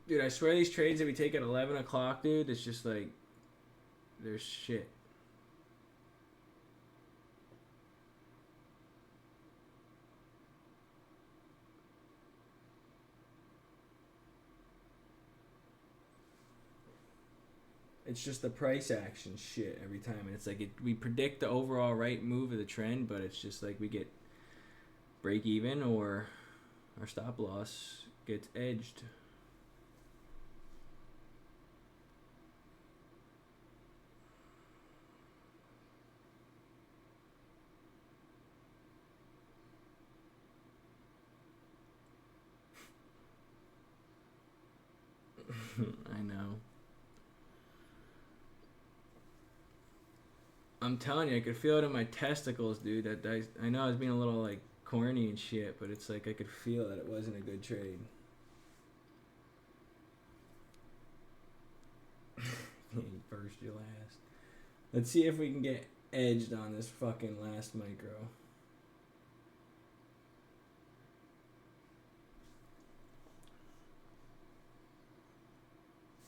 Dude, I swear these trades that we take at 11 o'clock, dude, it's just like, they're shit. It's just the price action shit every time. And it's like we predict the overall right move of the trend, but it's just like we get break even or our stop loss gets edged. I know. I'm telling you, I could feel it in my testicles, dude. I know I was being a little like corny and shit, but it's like I could feel that it wasn't a good trade. First, your last. Let's see if we can get edged on this fucking last micro.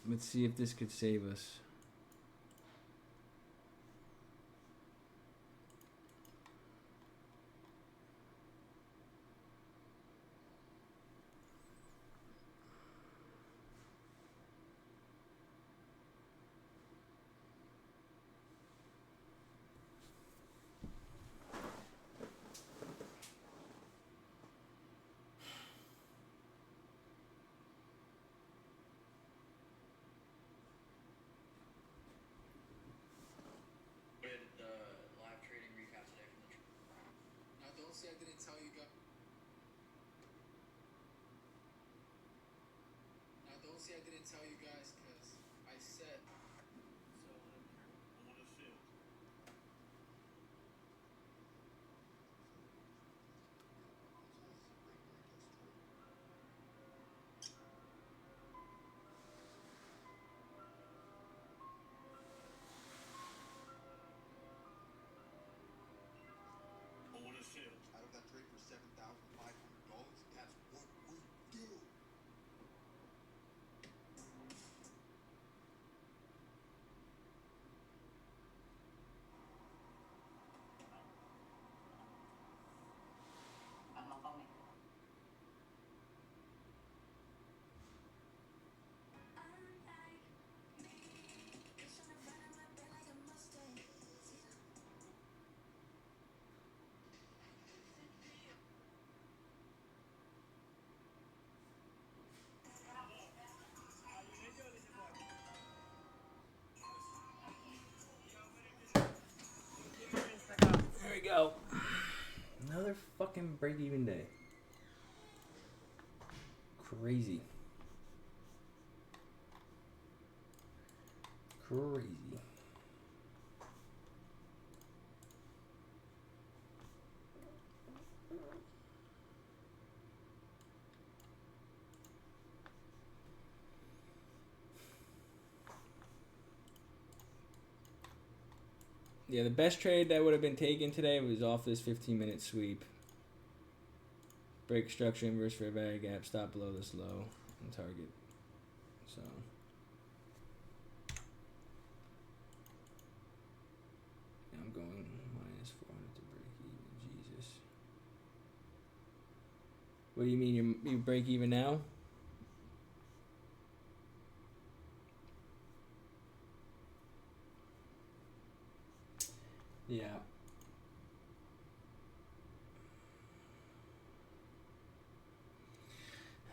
Let's see if this could save us. Now don't say I didn't tell you guys. Now don't say I didn't tell you guys, cause I said. Out of that trade for $7,500, that's what we do. There we go. Another fucking break-even day. Crazy. Crazy. Yeah, the best trade that would have been taken today was off this 15-minute sweep. Break structure, inverse fair value gap, stop below this low, and target. So. I'm going minus 400 to break even. Jesus. What do you mean you break even now? Yeah.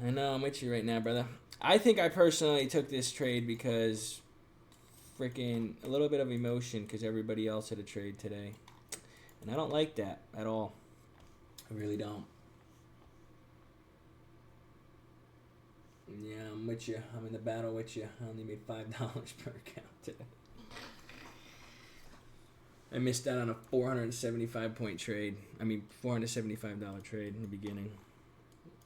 I know, I'm with you right now, brother. I think I personally took this trade because freaking a little bit of emotion because everybody else had a trade today. And I don't like that at all. I really don't. Yeah, I'm with you. I'm in the battle with you. I only made $5 per account today. I missed out on a 475 point trade. I mean, $475 trade in the beginning.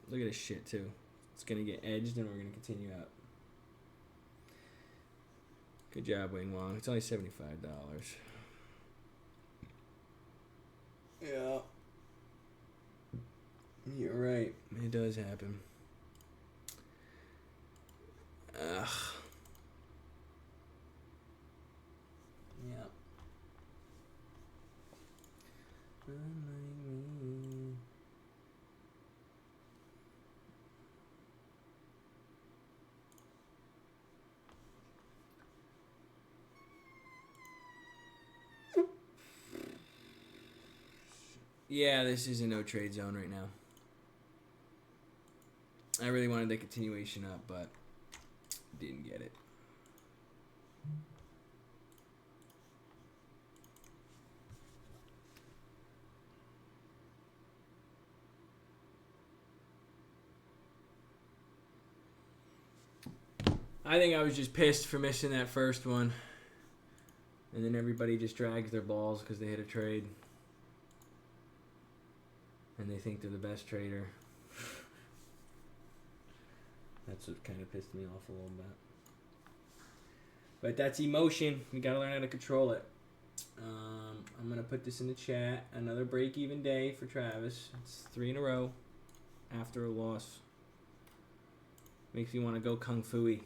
Look at this shit, too. It's going to get edged, and we're going to continue up. Good job, Wing Wong. It's only $75. Yeah. You're right. It does happen. Ugh. Yeah. Yeah, this is a no trade zone right now. I really wanted the continuation up, but didn't get it. I think I was just pissed for missing that first one. And then everybody just drags their balls because they hit a trade. And they think they're the best trader. That's what kind of pissed me off a little bit. But that's emotion. We got to learn how to control it. I'm going to put this in the chat. Another break-even day for Travis. It's 3 in a row after a loss. Makes me want to go kung fu-y.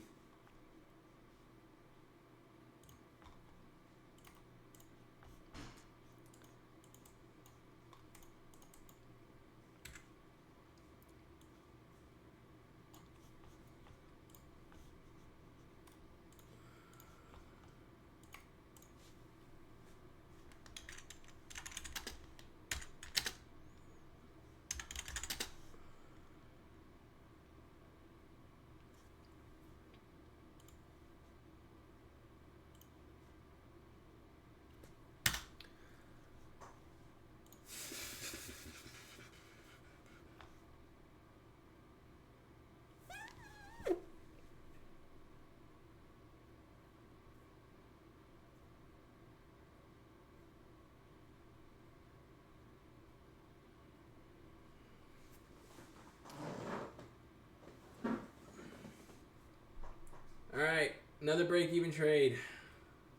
Another break-even trade.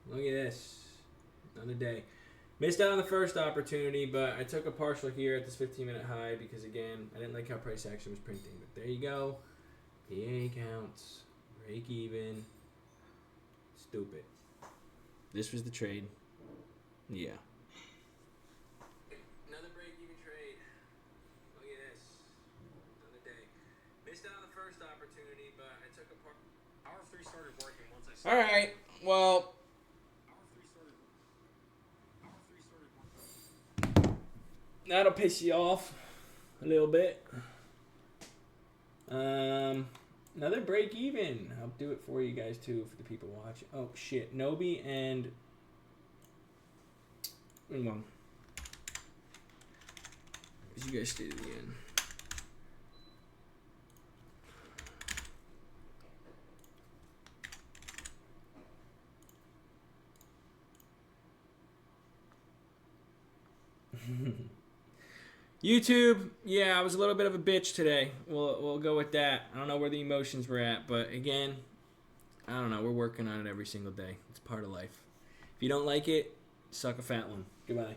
Look at this. Another day. Missed out on the first opportunity, but I took a partial here at this 15-minute high because, again, I didn't like how price action was printing. But there you go. PA counts. Break even. Stupid. This was the trade. Yeah. Another break-even trade. Look at this. Another day. Missed out on the first opportunity, but I took a part. Hour 3 started working once I All right. Well, that'll piss you off a little bit. Another break even. I'll do it for you guys too, for the people watching. Oh shit, Nobi and well, as you guys stay to the end. YouTube, yeah, I was a little bit of a bitch today. We'll go with that. I don't know where the emotions were at, but again, I don't know. We're working on it every single day. It's part of life. If you don't like it, suck a fat one. Goodbye.